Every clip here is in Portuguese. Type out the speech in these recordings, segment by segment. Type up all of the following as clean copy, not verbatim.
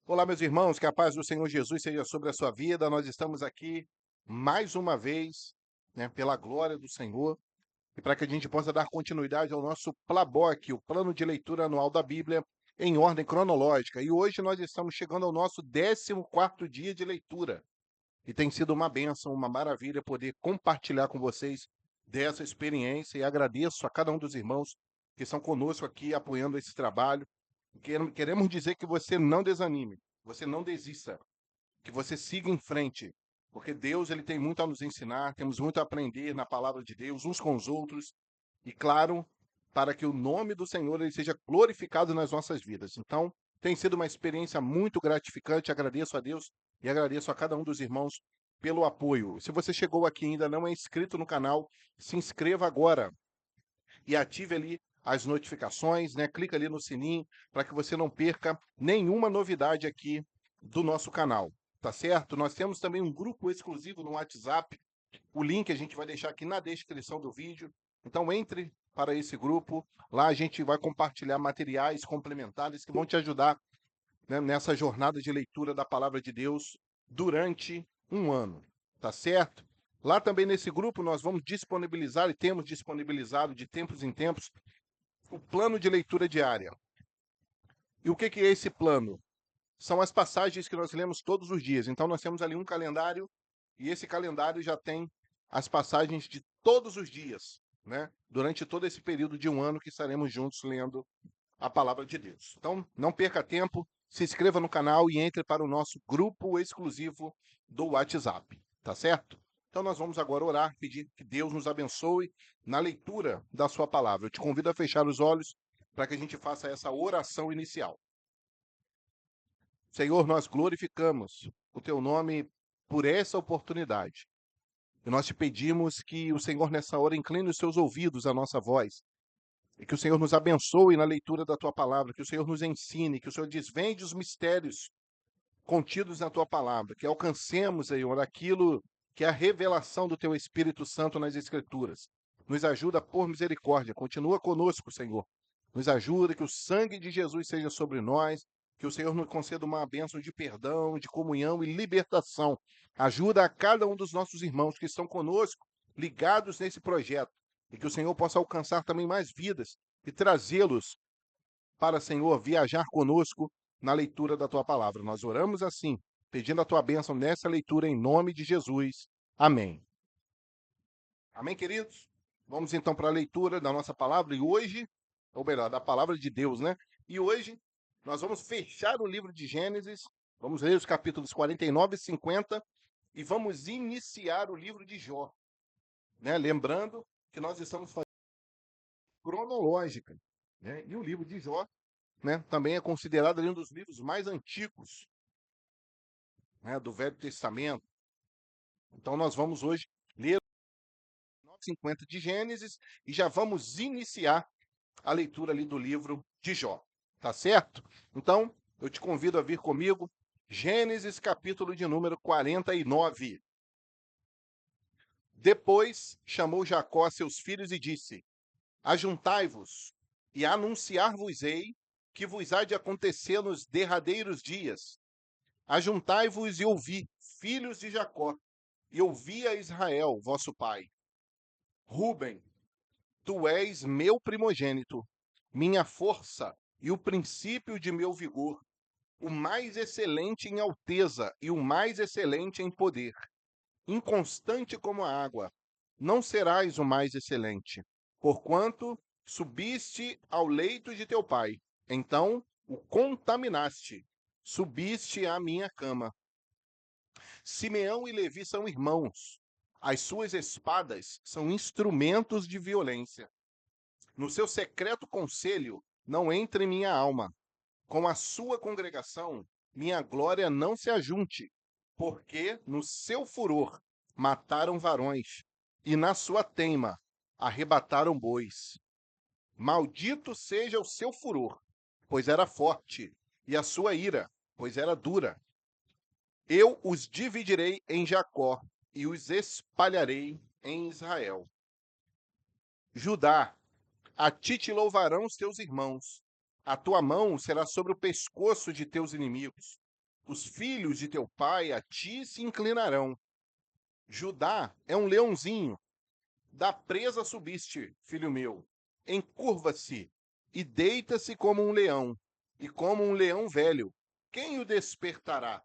Olá, meus irmãos, que a paz do Senhor Jesus seja sobre a sua vida. Nós estamos aqui mais uma vez, pela glória do Senhor, e para que a gente possa dar continuidade ao nosso Plaboc, o plano de leitura anual da Bíblia, em ordem cronológica. E hoje nós estamos chegando ao nosso 14º dia de leitura. E tem sido uma bênção, uma maravilha poder compartilhar com vocês dessa experiência e agradeço a cada um dos irmãos que estão conosco aqui apoiando esse trabalho. Queremos dizer que você não desanime, você não desista, que você siga em frente, porque Deus ele tem muito a nos ensinar, temos muito a aprender na palavra de Deus, uns com os outros, e claro, para que o nome do Senhor ele seja glorificado nas nossas vidas. Então, tem sido uma experiência muito gratificante, agradeço a Deus e agradeço a cada um dos irmãos pelo apoio. Se você chegou aqui e ainda não é inscrito no canal, se inscreva agora e ative ali as notificações, né? Clica ali no sininho para que você não perca nenhuma novidade aqui do nosso canal, tá certo? Nós temos também um grupo exclusivo no WhatsApp. O link a gente vai deixar aqui na descrição do vídeo. Então entre para esse grupo. Lá a gente vai compartilhar materiais complementares que vão te ajudar, né, nessa jornada de leitura da palavra de Deus durante um ano, tá certo? Lá também nesse grupo nós vamos disponibilizar e temos disponibilizado de tempos em tempos o plano de leitura diária. E o que é esse plano? São as passagens que nós lemos todos os dias. Então nós temos ali um calendário e esse calendário já tem as passagens de todos os dias, né? Durante todo esse período de um ano que estaremos juntos lendo a palavra de Deus. Então, não perca tempo, se inscreva no canal e entre para o nosso grupo exclusivo do WhatsApp, tá certo? Então, nós vamos agora orar, pedir que Deus nos abençoe na leitura da sua palavra. Eu te convido a fechar os olhos para que a gente faça essa oração inicial. Senhor, nós glorificamos o teu nome por essa oportunidade. E nós te pedimos que o Senhor, nessa hora, incline os seus ouvidos à nossa voz e que o Senhor nos abençoe na leitura da tua palavra, que o Senhor nos ensine, que o Senhor desvende os mistérios contidos na tua palavra, que alcancemos, Senhor, aquilo que é a revelação do teu Espírito Santo nas Escrituras. Nos ajuda por misericórdia, continua conosco, Senhor. Nos ajuda, que o sangue de Jesus seja sobre nós, que o Senhor nos conceda uma bênção de perdão, de comunhão e libertação. Ajuda a cada um dos nossos irmãos que estão conosco, ligados nesse projeto, e que o Senhor possa alcançar também mais vidas e trazê-los para, Senhor, viajar conosco na leitura da tua palavra. Nós oramos assim, pedindo a tua bênção nessa leitura em nome de Jesus. Amém. Amém, queridos? Vamos então para a leitura da nossa palavra e hoje, ou melhor, da palavra de Deus, né? E hoje nós vamos fechar o livro de Gênesis, vamos ler os capítulos 49 e 50 e vamos iniciar o livro de Jó, né? Lembrando que nós estamos fazendo cronológica, né? E o livro de Jó, né, também é considerado ali um dos livros mais antigos, né, do Velho Testamento. Então nós vamos hoje ler 50 de Gênesis e já vamos iniciar a leitura ali do livro de Jó. Tá certo? Então, eu te convido a vir comigo. Gênesis, capítulo de número 49. Depois chamou Jacó a seus filhos e disse: Ajuntai-vos e anunciar-vos-ei que vos há de acontecer nos derradeiros dias. Ajuntai-vos e ouvi, filhos de Jacó, e ouvi a Israel, vosso pai. Ruben, tu és meu primogênito, minha força e o princípio de meu vigor, o mais excelente em alteza e o mais excelente em poder. Inconstante como a água, não serás o mais excelente, porquanto subiste ao leito de teu pai. Então o contaminaste, subiste à minha cama. Simeão e Levi são irmãos. As suas espadas são instrumentos de violência. No seu secreto conselho não entre minha alma. Com a sua congregação, minha glória não se ajunte, porque no seu furor mataram varões, e na sua teima arrebataram bois. Maldito seja o seu furor, pois era forte, e a sua ira, pois era dura. Eu os dividirei em Jacó e os espalharei em Israel. Judá, a ti te louvarão os teus irmãos. A tua mão será sobre o pescoço de teus inimigos. Os filhos de teu pai a ti se inclinarão. Judá é um leãozinho. Da presa subiste, filho meu. Encurva-se e deita-se como um leão, e como um leão velho. Quem o despertará?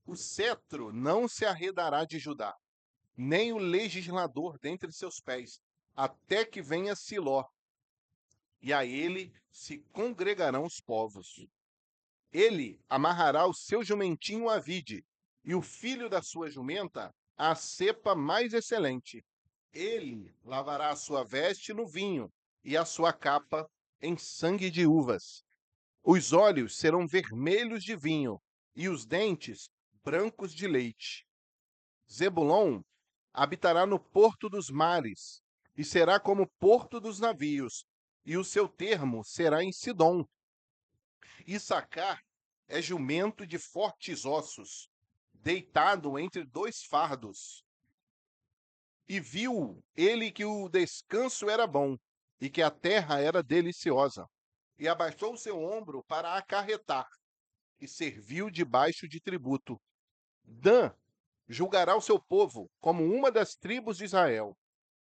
O cetro não se arredará de Judá, nem o legislador dentre seus pés, até que venha Siló, e a ele se congregarão os povos. Ele amarrará o seu jumentinho à vide, e o filho da sua jumenta à cepa mais excelente. Ele lavará a sua veste no vinho, e a sua capa em sangue de uvas. Os olhos serão vermelhos de vinho, e os dentes brancos de leite. Zebulon habitará no porto dos mares, e será como o porto dos navios, e o seu termo será em Sidom. Issacar é jumento de fortes ossos, deitado entre dois fardos. E viu ele que o descanso era bom, e que a terra era deliciosa. E abaixou seu ombro para acarretar, e serviu debaixo de tributo. Dan julgará o seu povo como uma das tribos de Israel.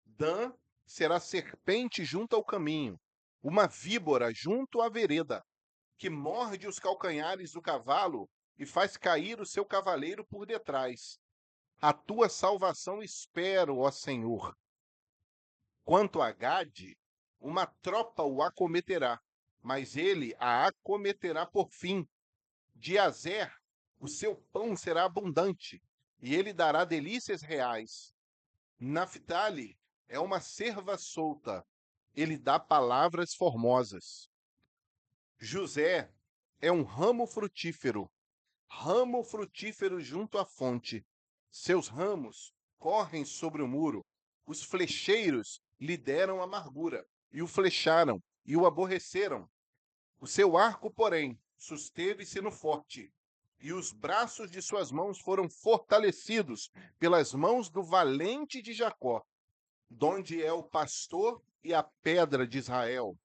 Dan será serpente junto ao caminho, uma víbora junto à vereda, que morde os calcanhares do cavalo e faz cair o seu cavaleiro por detrás. A tua salvação espero, ó Senhor. Quanto a Gade, uma tropa o acometerá, mas ele a acometerá por fim. De Azer, o seu pão será abundante, e ele dará delícias reais. Naphtali é uma cerva solta, ele dá palavras formosas. José é um ramo frutífero junto à fonte. Seus ramos correm sobre o muro. Os flecheiros lhe deram amargura, e o flecharam, e o aborreceram. O seu arco, porém, susteve-se no forte, e os braços de suas mãos foram fortalecidos pelas mãos do valente de Jacó, donde é o pastor e a pedra de Israel.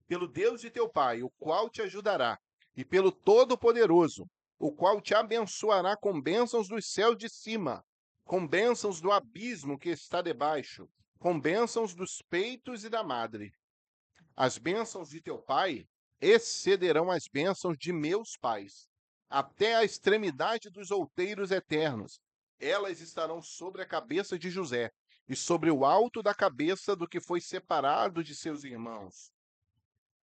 Pelo Deus de teu pai, o qual te ajudará, e pelo Todo-Poderoso, o qual te abençoará com bênçãos dos céus de cima, com bênçãos do abismo que está debaixo, com bênçãos dos peitos e da madre. As bênçãos de teu pai excederão as bênçãos de meus pais, até a extremidade dos outeiros eternos. Elas estarão sobre a cabeça de José, e sobre o alto da cabeça do que foi separado de seus irmãos.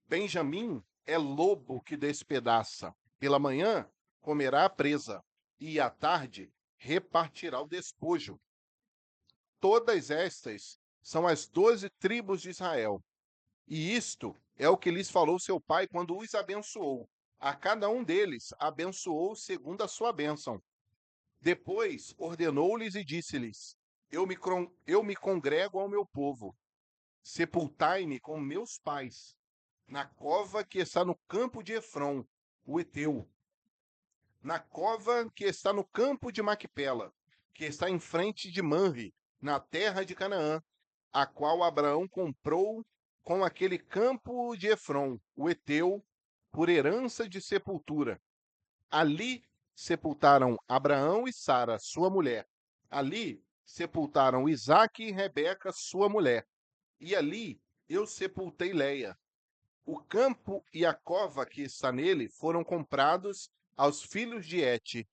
Benjamim é lobo que despedaça. Pela manhã comerá a presa, e à tarde repartirá o despojo. Todas estas são as 12 tribos de Israel. E isto é o que lhes falou seu pai quando os abençoou. A cada um deles abençoou segundo a sua bênção. Depois ordenou-lhes e disse-lhes: eu me congrego ao meu povo. Sepultai-me com meus pais, na cova que está no campo de Efron, o Eteu, na cova que está no campo de Macpela, que está em frente de Manre, na terra de Canaã, a qual Abraão comprou com aquele campo de Efron, o Eteu, por herança de sepultura. Ali sepultaram Abraão e Sara, sua mulher. Ali sepultaram Isaque e Rebeca, sua mulher. E ali eu sepultei Leia. O campo e a cova que está nele foram comprados aos filhos de Et.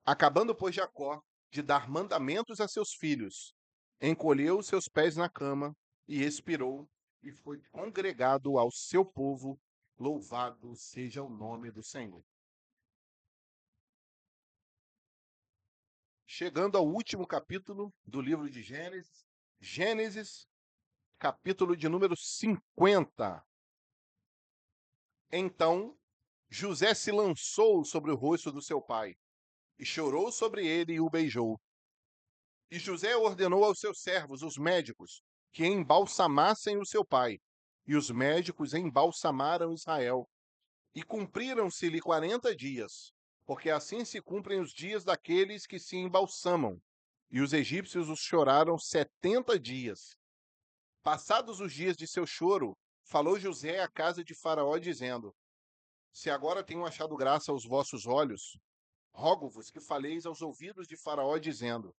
Acabando, pois, Jacó de dar mandamentos a seus filhos, encolheu seus pés na cama e expirou, e foi congregado ao seu povo. Louvado seja o nome do Senhor. Chegando ao último capítulo do livro de Gênesis, Gênesis, capítulo de número 50. Então José se lançou sobre o rosto do seu pai, e chorou sobre ele e o beijou. E José ordenou aos seus servos, os médicos, que embalsamassem o seu pai. E os médicos embalsamaram Israel. E cumpriram-se-lhe 40 dias, porque assim se cumprem os dias daqueles que se embalsamam. E os egípcios os choraram 70 dias. Passados os dias de seu choro, falou José à casa de Faraó, dizendo: Se agora tenho achado graça aos vossos olhos, rogo-vos que faleis aos ouvidos de Faraó, dizendo: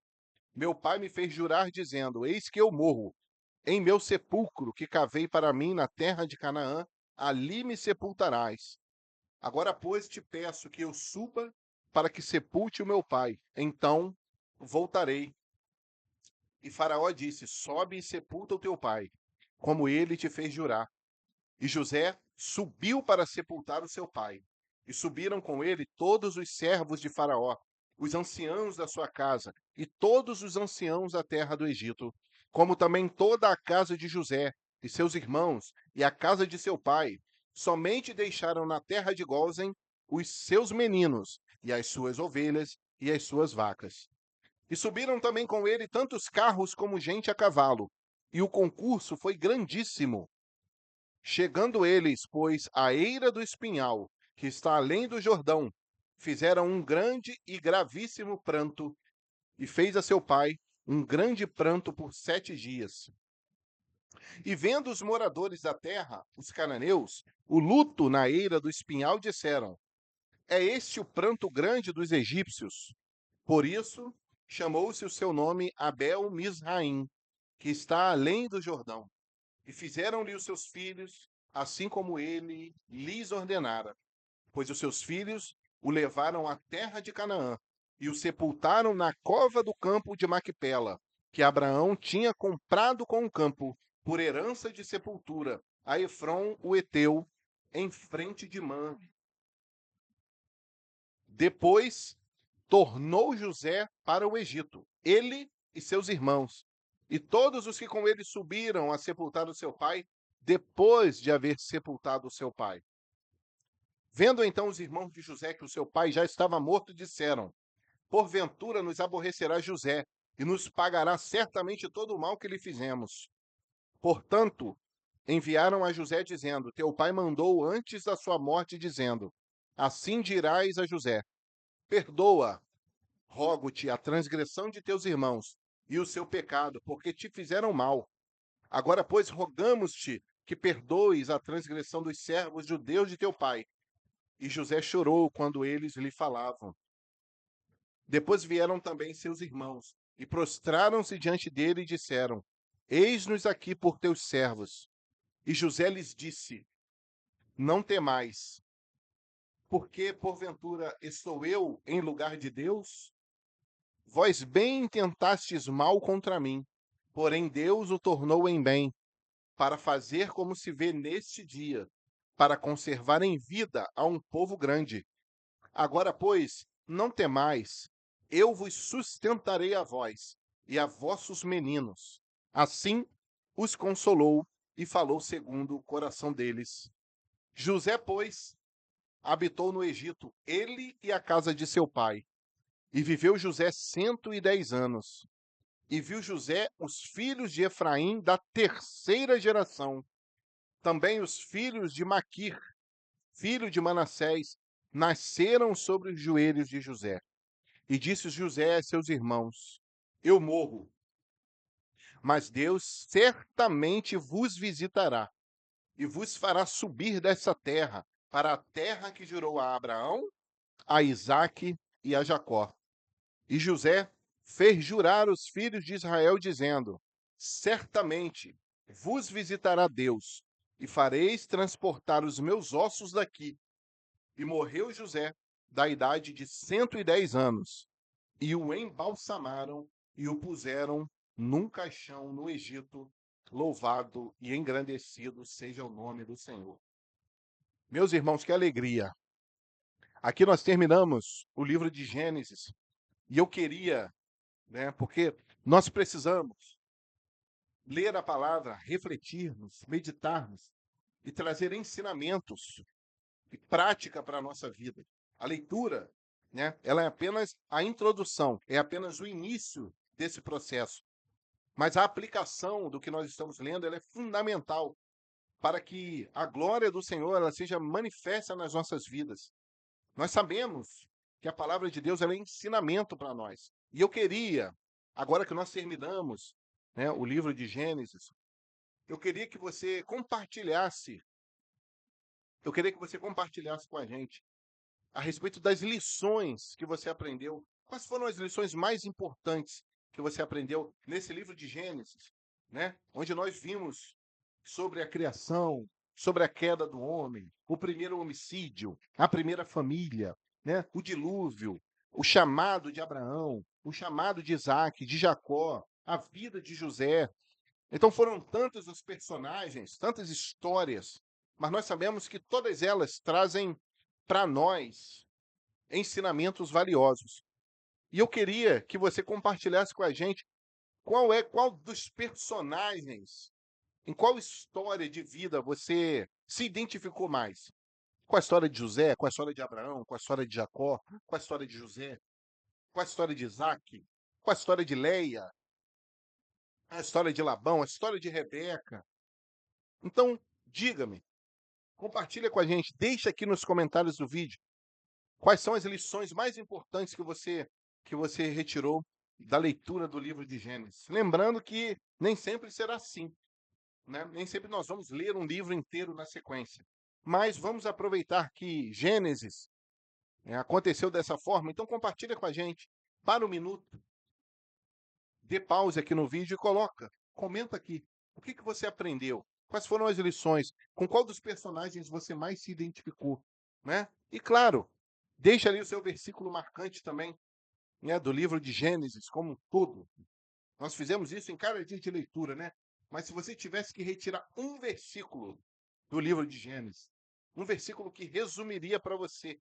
Meu pai me fez jurar, dizendo: Eis que eu morro. Em meu sepulcro que cavei para mim na terra de Canaã, ali me sepultarás. Agora, pois, te peço que eu suba para que sepulte o meu pai. Então voltarei. E Faraó disse: Sobe e sepulta o teu pai, como ele te fez jurar. E José subiu para sepultar o seu pai. E subiram com ele todos os servos de Faraó, os anciãos da sua casa, e todos os anciãos da terra do Egito, como também toda a casa de José, e seus irmãos, e a casa de seu pai. Somente deixaram na terra de Gósen os seus meninos, e as suas ovelhas, e as suas vacas. E subiram também com ele tantos carros como gente a cavalo, e o concurso foi grandíssimo. Chegando eles, pois, à eira do espinhal, que está além do Jordão, fizeram um grande e gravíssimo pranto, e fez a seu pai um grande pranto por 7 dias. E vendo os moradores da terra, os cananeus, o luto na eira do espinhal, disseram: É este o pranto grande dos egípcios. Por isso, chamou-se o seu nome Abel Misraim, que está além do Jordão. E fizeram-lhe os seus filhos, assim como ele lhes ordenara. Pois os seus filhos o levaram à terra de Canaã e o sepultaram na cova do campo de Macpela, que Abraão tinha comprado com o campo, por herança de sepultura, a Efron o heteu, em frente de Mamre. Depois tornou José para o Egito, ele e seus irmãos, e todos os que com ele subiram a sepultar o seu pai, depois de haver sepultado o seu pai. Vendo então os irmãos de José que o seu pai já estava morto, disseram: Porventura nos aborrecerá José, e nos pagará certamente todo o mal que lhe fizemos. Portanto, enviaram a José, dizendo: Teu pai mandou antes da sua morte, dizendo: Assim dirás a José: Perdoa, rogo-te, a transgressão de teus irmãos e o seu pecado, porque te fizeram mal. Agora, pois, rogamos-te que perdoes a transgressão dos servos judeus de teu pai. E José chorou quando eles lhe falavam. Depois vieram também seus irmãos e prostraram-se diante dele e disseram: Eis-nos aqui por teus servos. E José lhes disse: Não temais, porque porventura estou eu em lugar de Deus? Vós bem intentastes mal contra mim, porém Deus o tornou em bem, para fazer como se vê neste dia, para conservar em vida a um povo grande. Agora, pois, não temais, eu vos sustentarei a vós e a vossos meninos. Assim os consolou e falou segundo o coração deles. José, pois, habitou no Egito, ele e a casa de seu pai. E viveu José 110 anos. E viu José os filhos de Efraim da terceira geração. Também os filhos de Maquir, filho de Manassés, nasceram sobre os joelhos de José. E disse José a seus irmãos: Eu morro, mas Deus certamente vos visitará e vos fará subir dessa terra para a terra que jurou a Abraão, a Isaque e a Jacó. E José fez jurar os filhos de Israel, dizendo: Certamente vos visitará Deus, e fareis transportar os meus ossos daqui. E morreu José, da idade de 110 anos, e o embalsamaram e o puseram num caixão no Egito. Louvado e engrandecido seja o nome do Senhor. Meus irmãos, que alegria! Aqui nós terminamos o livro de Gênesis, e eu queria, porque nós precisamos ler a palavra, refletirmos, meditarmos e trazer ensinamentos e prática para a nossa vida. A leitura, ela é apenas a introdução, é apenas o início desse processo. Mas a aplicação do que nós estamos lendo, ela é fundamental para que a glória do Senhor ela seja manifesta nas nossas vidas. Nós sabemos que a palavra de Deus ela é ensinamento para nós. E eu queria, agora que nós terminamos, o livro de Gênesis, eu queria que você compartilhasse eu queria que você compartilhasse com a gente a respeito das lições que você aprendeu. Quais foram as lições mais importantes que você aprendeu nesse livro de Gênesis, né? Onde nós vimos sobre a criação, sobre a queda do homem, o primeiro homicídio, a primeira família, né? O dilúvio, o chamado de Abraão, o chamado de Isaac, de Jacó, a vida de José. Então foram tantos os personagens, tantas histórias, mas nós sabemos que todas elas trazem para nós ensinamentos valiosos. E eu queria que você compartilhasse com a gente qual dos personagens, em qual história de vida você se identificou mais. Com a história de José, com a história de Abraão, com a história de Jacó, com a história de José, com a história de Isaac, com a história de Leia, a história de Labão, a história de Rebeca. Então, diga-me, compartilha com a gente, deixa aqui nos comentários do vídeo quais são as lições mais importantes que você retirou da leitura do livro de Gênesis. Lembrando que nem sempre será assim, né? Nem sempre nós vamos ler um livro inteiro na sequência. Mas vamos aproveitar que Gênesis aconteceu dessa forma, então compartilha com a gente. Para um minuto, dê pause aqui no vídeo e comenta aqui. O que você aprendeu? Quais foram as lições? Com qual dos personagens você mais se identificou, né? E claro, deixa ali o seu versículo marcante também, né, do livro de Gênesis como um todo. Nós fizemos isso em cada dia de leitura, né? Mas se você tivesse que retirar um versículo do livro de Gênesis, um versículo que resumiria para você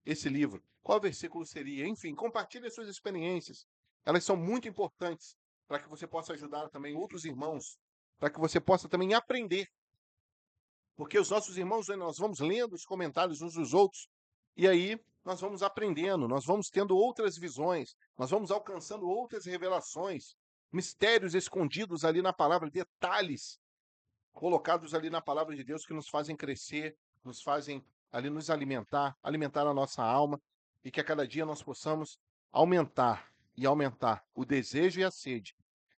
esse livro, qual versículo seria? Enfim, compartilhe as suas experiências. Elas são muito importantes para que você possa ajudar também outros irmãos, para que você possa também aprender. Porque os nossos irmãos, nós vamos lendo os comentários uns dos outros, e aí nós vamos aprendendo, nós vamos tendo outras visões, nós vamos alcançando outras revelações, mistérios escondidos ali na palavra, detalhes colocados ali na palavra de Deus que nos fazem crescer, nos fazem ali nos alimentar, alimentar a nossa alma, e que a cada dia nós possamos aumentar e aumentar o desejo e a sede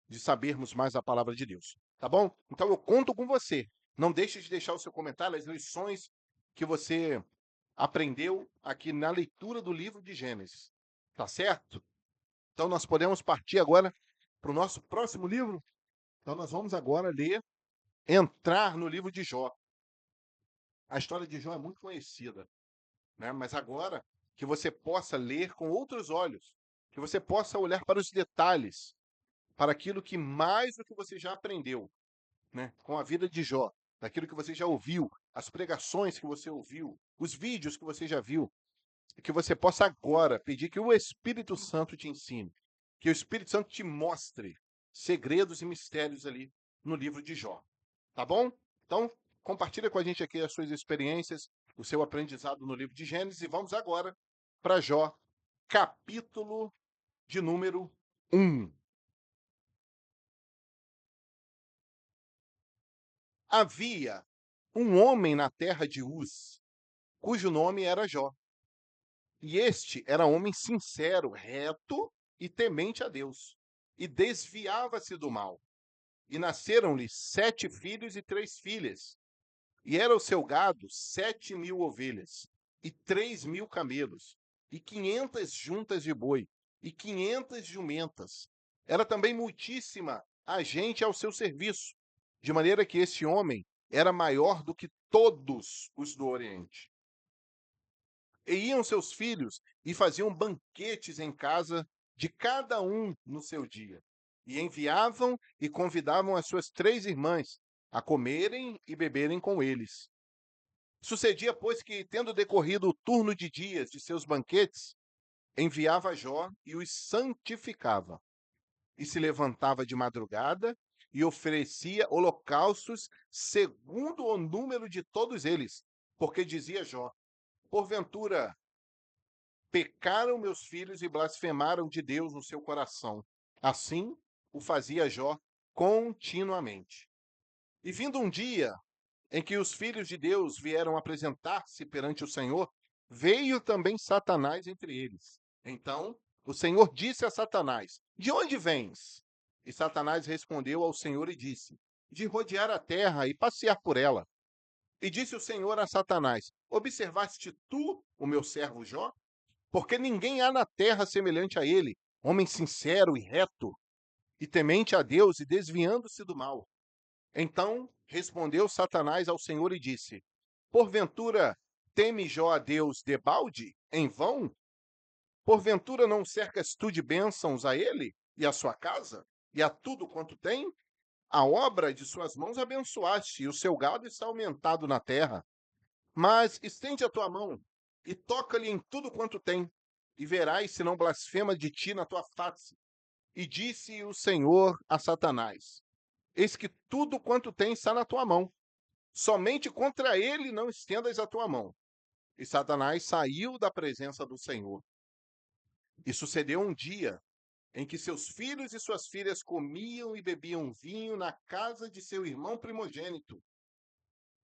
de sabermos mais a palavra de Deus. Tá bom? Então eu conto com você. Não deixe de deixar o seu comentário, as lições que você aprendeu aqui na leitura do livro de Gênesis. Tá certo? Então nós podemos partir agora para o nosso próximo livro. Então nós vamos agora entrar no livro de Jó. A história de Jó é muito conhecida, né? Mas agora que você possa ler com outros olhos, que você possa olhar para os detalhes, para aquilo que mais do que você já aprendeu, né, com a vida de Jó, daquilo que você já ouviu, as pregações que você ouviu, os vídeos que você já viu, e que você possa agora pedir que o Espírito Santo te ensine, que o Espírito Santo te mostre segredos e mistérios ali no livro de Jó. Tá bom? Então, compartilha com a gente aqui as suas experiências, o seu aprendizado no livro de Gênesis, e vamos agora para Jó, capítulo de número 1. Havia um homem na terra de Uz, cujo nome era Jó. E este era homem sincero, reto e temente a Deus, e desviava-se do mal. E nasceram-lhe 7 filhos e 3 filhas. E era o seu gado 7.000 ovelhas, e 3.000 camelos, e 500 juntas de boi, e 500 jumentas. Era também muitíssima a gente ao seu serviço, de maneira que esse homem era maior do que todos os do Oriente. E iam seus filhos e faziam banquetes em casa de cada um no seu dia. E enviavam e convidavam as suas 3 irmãs a comerem e beberem com eles. Sucedia, pois, que, tendo decorrido o turno de dias de seus banquetes, enviava Jó e os santificava. E se levantava de madrugada e oferecia holocaustos segundo o número de todos eles. Porque dizia Jó: porventura pecaram meus filhos e blasfemaram de Deus no seu coração. Assim o fazia Jó continuamente. E vindo um dia em que os filhos de Deus vieram apresentar-se perante o Senhor, veio também Satanás entre eles. Então o Senhor disse a Satanás: de onde vens? E Satanás respondeu ao Senhor e disse: de rodear a terra e passear por ela. E disse o Senhor a Satanás: Observaste tu o meu servo Jó? Porque ninguém há na terra semelhante a ele, homem sincero e reto, e temente a Deus e desviando-se do mal. Então respondeu Satanás ao Senhor e disse: Porventura teme Jó a Deus debalde, em vão? Porventura não cercas tu de bênçãos a ele e a sua casa, e a tudo quanto tem? A obra de suas mãos abençoaste, e o seu gado está aumentado na terra. Mas estende a tua mão e toca-lhe em tudo quanto tem, e verás se não blasfema de ti na tua face. E disse o Senhor a Satanás: Eis que tudo quanto tem está na tua mão, somente contra ele não estendas a tua mão. E Satanás saiu da presença do Senhor. E sucedeu um dia em que seus filhos e suas filhas comiam e bebiam vinho na casa de seu irmão primogênito,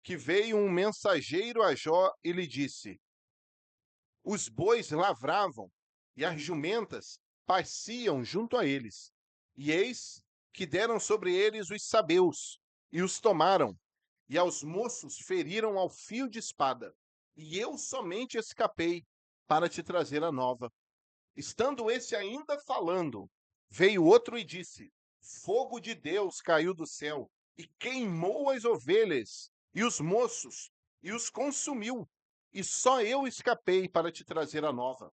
que veio um mensageiro a Jó e lhe disse: Os bois lavravam e as jumentas pasciam junto a eles. E eis que deram sobre eles os sabeus e os tomaram, e aos moços feriram ao fio de espada. E eu somente escapei para te trazer a nova. Estando esse ainda falando, veio outro e disse: Fogo de Deus caiu do céu e queimou as ovelhas e os moços e os consumiu. E só eu escapei para te trazer a nova.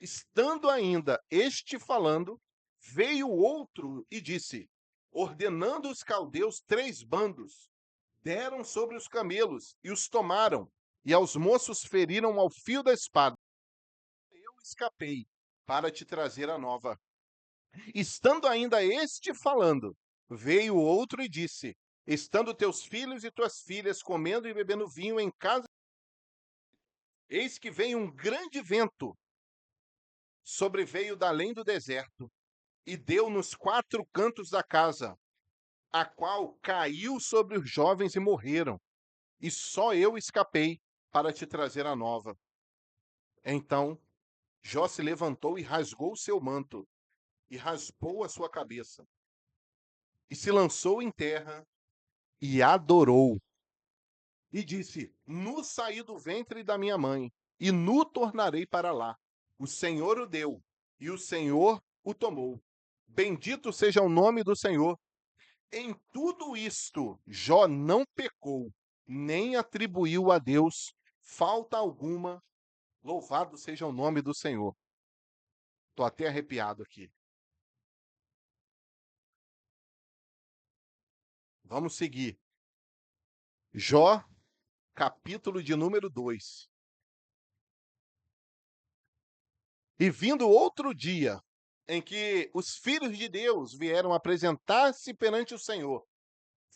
Estando ainda este falando, veio outro e disse: Ordenando os caldeus 3 bandos, deram sobre os camelos e os tomaram, e aos moços feriram ao fio da espada. Eu escapei para te trazer a nova. Estando ainda este falando, veio outro e disse: Estando teus filhos e tuas filhas comendo e bebendo vinho em casa, eis que vem um grande vento, sobreveio da além do deserto, e deu nos 4 cantos da casa, a qual caiu sobre os jovens e morreram. E só eu escapei para te trazer a nova. Então Jó se levantou e rasgou o seu manto, e raspou a sua cabeça, e se lançou em terra e adorou. E disse: Nu saí do ventre da minha mãe, e nu tornarei para lá. O Senhor o deu, e o Senhor o tomou. Bendito seja o nome do Senhor. Em tudo isto, Jó não pecou, nem atribuiu a Deus falta alguma. Louvado seja o nome do Senhor. Estou até arrepiado aqui. Vamos seguir. Jó, capítulo de número 2. E vindo outro dia, em que os filhos de Deus vieram apresentar-se perante o Senhor,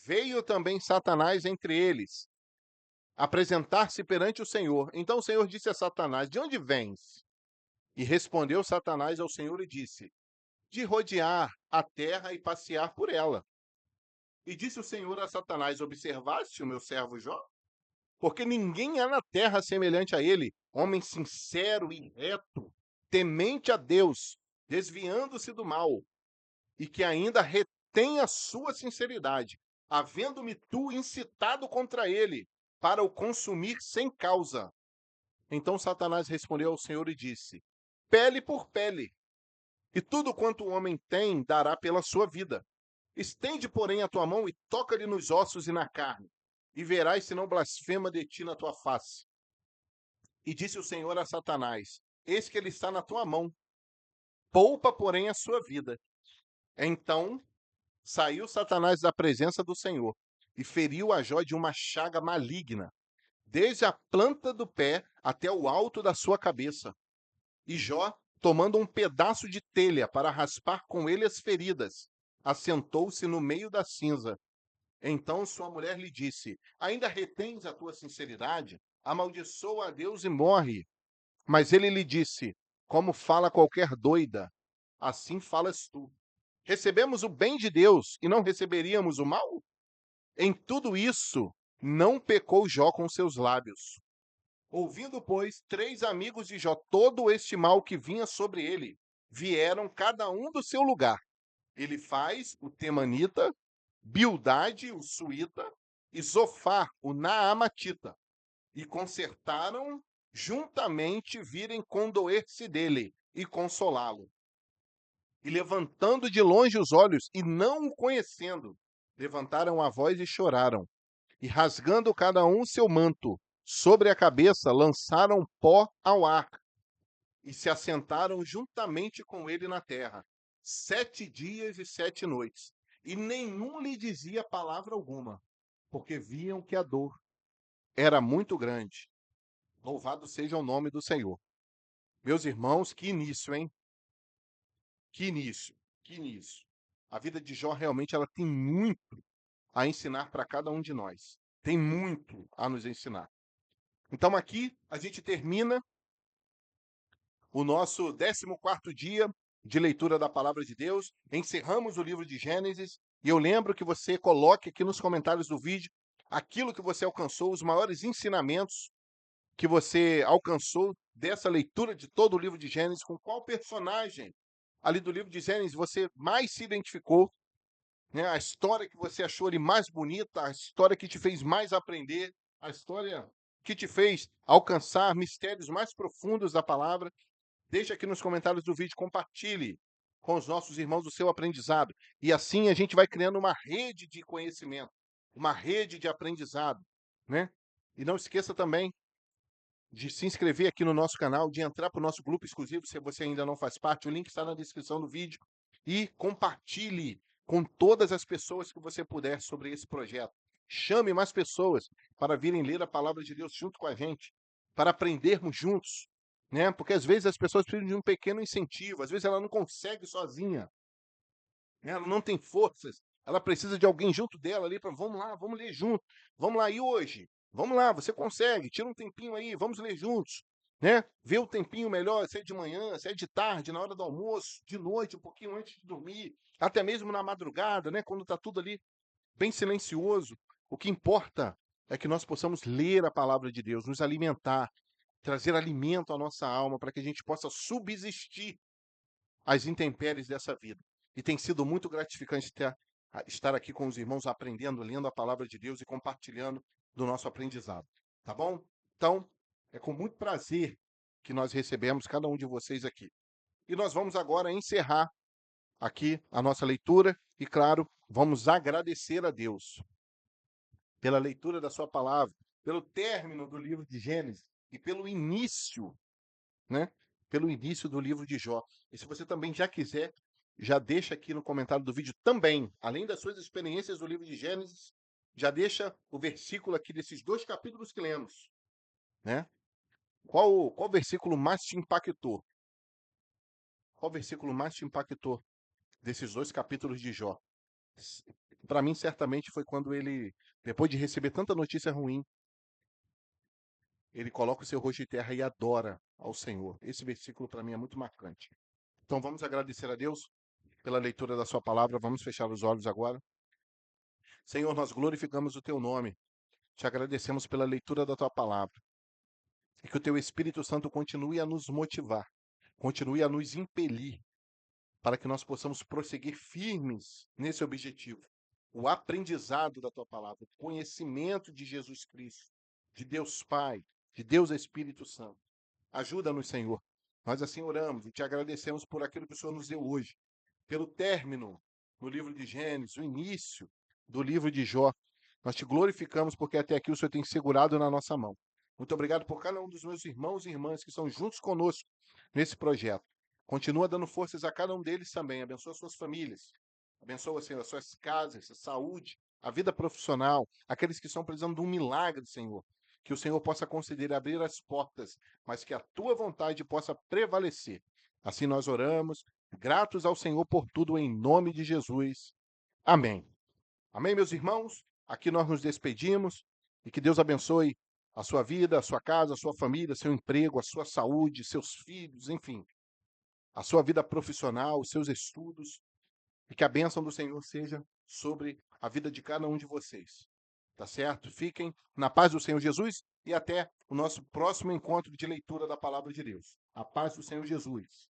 veio também Satanás entre eles, apresentar-se perante o Senhor. Então o Senhor disse a Satanás: De onde vens? E respondeu Satanás ao Senhor e disse: De rodear a terra e passear por ela. E disse o Senhor a Satanás: Observaste o meu servo Jó? Porque ninguém há na terra semelhante a ele, homem sincero e reto, temente a Deus, desviando-se do mal, e que ainda retém a sua sinceridade, havendo-me tu incitado contra ele, para o consumir sem causa. Então Satanás respondeu ao Senhor e disse: Pele por pele, e tudo quanto o homem tem dará pela sua vida. Estende, porém, a tua mão e toca-lhe nos ossos e na carne, e verás se não blasfema de ti na tua face. E disse o Senhor a Satanás: Eis que ele está na tua mão, poupa, porém, a sua vida. Então saiu Satanás da presença do Senhor e feriu a Jó de uma chaga maligna, desde a planta do pé até o alto da sua cabeça. E Jó, tomando um pedaço de telha para raspar com ele as feridas, assentou-se no meio da cinza. Então sua mulher lhe disse: Ainda retens a tua sinceridade? Amaldiçoa a Deus e morre. Mas ele lhe disse: Como fala qualquer doida, assim falas tu. Recebemos o bem de Deus e não receberíamos o mal? Em tudo isso, não pecou Jó com seus lábios. Ouvindo, pois, 3 amigos de Jó todo este mal que vinha sobre ele, vieram cada um do seu lugar. Ele faz o temanita, Bildade, o suíta, e Zofar, o Naamatita, e consertaram juntamente virem condoer-se dele e consolá-lo. E levantando de longe os olhos e não o conhecendo, levantaram a voz e choraram. E rasgando cada um seu manto sobre a cabeça, lançaram pó ao ar e se assentaram juntamente com ele na terra, 7 dias e 7 noites. E nenhum lhe dizia palavra alguma, porque viam que a dor era muito grande. Louvado seja o nome do Senhor. Meus irmãos, que início, hein? Que início, que início. A vida de Jó realmente ela tem muito a ensinar para cada um de nós. Tem muito a nos ensinar. Então aqui a gente termina o nosso 14º dia de leitura da palavra de Deus. Encerramos o livro de Gênesis e eu lembro que você coloque aqui nos comentários do vídeo aquilo que você alcançou, os maiores ensinamentos que você alcançou dessa leitura de todo o livro de Gênesis, com qual personagem ali do livro de Gênesis você mais se identificou, né? A história que você achou ali mais bonita, a história que te fez mais aprender, a história que te fez alcançar mistérios mais profundos da palavra. Deixe aqui nos comentários do vídeo, compartilhe com os nossos irmãos o seu aprendizado. E assim a gente vai criando uma rede de conhecimento, uma rede de aprendizado, né? E não esqueça também de se inscrever aqui no nosso canal, de entrar para o nosso grupo exclusivo, se você ainda não faz parte. O link está na descrição do vídeo. E compartilhe com todas as pessoas que você puder sobre esse projeto. Chame mais pessoas para virem ler a palavra de Deus junto com a gente, para aprendermos juntos, né? Porque às vezes as pessoas precisam de um pequeno incentivo, às vezes ela não consegue sozinha, né? Ela não tem forças, ela precisa de alguém junto dela ali para vamos lá, vamos ler junto, vamos lá, e hoje? Vamos lá, você consegue, tira um tempinho aí, vamos ler juntos, né? Vê o tempinho melhor, se é de manhã, se é de tarde, na hora do almoço, de noite, um pouquinho antes de dormir, até mesmo na madrugada, né? Quando está tudo ali bem silencioso. O que importa é que nós possamos ler a palavra de Deus, nos alimentar, trazer alimento à nossa alma para que a gente possa subsistir às intempéries dessa vida. E tem sido muito gratificante estar aqui com os irmãos aprendendo, lendo a palavra de Deus e compartilhando do nosso aprendizado. Tá bom? Então, é com muito prazer que nós recebemos cada um de vocês aqui. E nós vamos agora encerrar aqui a nossa leitura e, claro, vamos agradecer a Deus pela leitura da sua palavra, pelo término do livro de Gênesis e pelo início, né? Pelo início do livro de Jó. E se você também já quiser, já deixa aqui no comentário do vídeo também, além das suas experiências do livro de Gênesis, já deixa o versículo aqui desses 2 capítulos que lemos, né? Qual versículo mais te impactou? Qual versículo mais te impactou desses 2 capítulos de Jó? Para mim, certamente foi quando ele, depois de receber tanta notícia ruim, ele coloca o seu rosto em terra e adora ao Senhor. Esse versículo para mim é muito marcante. Então vamos agradecer a Deus pela leitura da sua palavra. Vamos fechar os olhos agora. Senhor, nós glorificamos o teu nome. Te agradecemos pela leitura da tua palavra. E que o teu Espírito Santo continue a nos motivar, continue a nos impelir para que nós possamos prosseguir firmes nesse objetivo. O aprendizado da tua palavra, o conhecimento de Jesus Cristo, de Deus Pai, de Deus Espírito Santo. Ajuda-nos, Senhor. Nós assim oramos e te agradecemos por aquilo que o Senhor nos deu hoje, pelo término no livro de Gênesis, o início do livro de Jó. Nós te glorificamos porque até aqui o Senhor tem segurado na nossa mão. Muito obrigado por cada um dos meus irmãos e irmãs que estão juntos conosco nesse projeto. Continua dando forças a cada um deles também. Abençoa suas famílias. Abençoa, Senhor, as suas casas, a saúde, a vida profissional, aqueles que estão precisando de um milagre, Senhor. Que o Senhor possa conceder abrir as portas, mas que a tua vontade possa prevalecer. Assim nós oramos, gratos ao Senhor por tudo, em nome de Jesus. Amém. Amém, meus irmãos? Aqui nós nos despedimos e que Deus abençoe a sua vida, a sua casa, a sua família, seu emprego, a sua saúde, seus filhos, enfim, a sua vida profissional, os seus estudos, e que a bênção do Senhor seja sobre a vida de cada um de vocês. Tá certo? Fiquem na paz do Senhor Jesus e até o nosso próximo encontro de leitura da palavra de Deus. A paz do Senhor Jesus.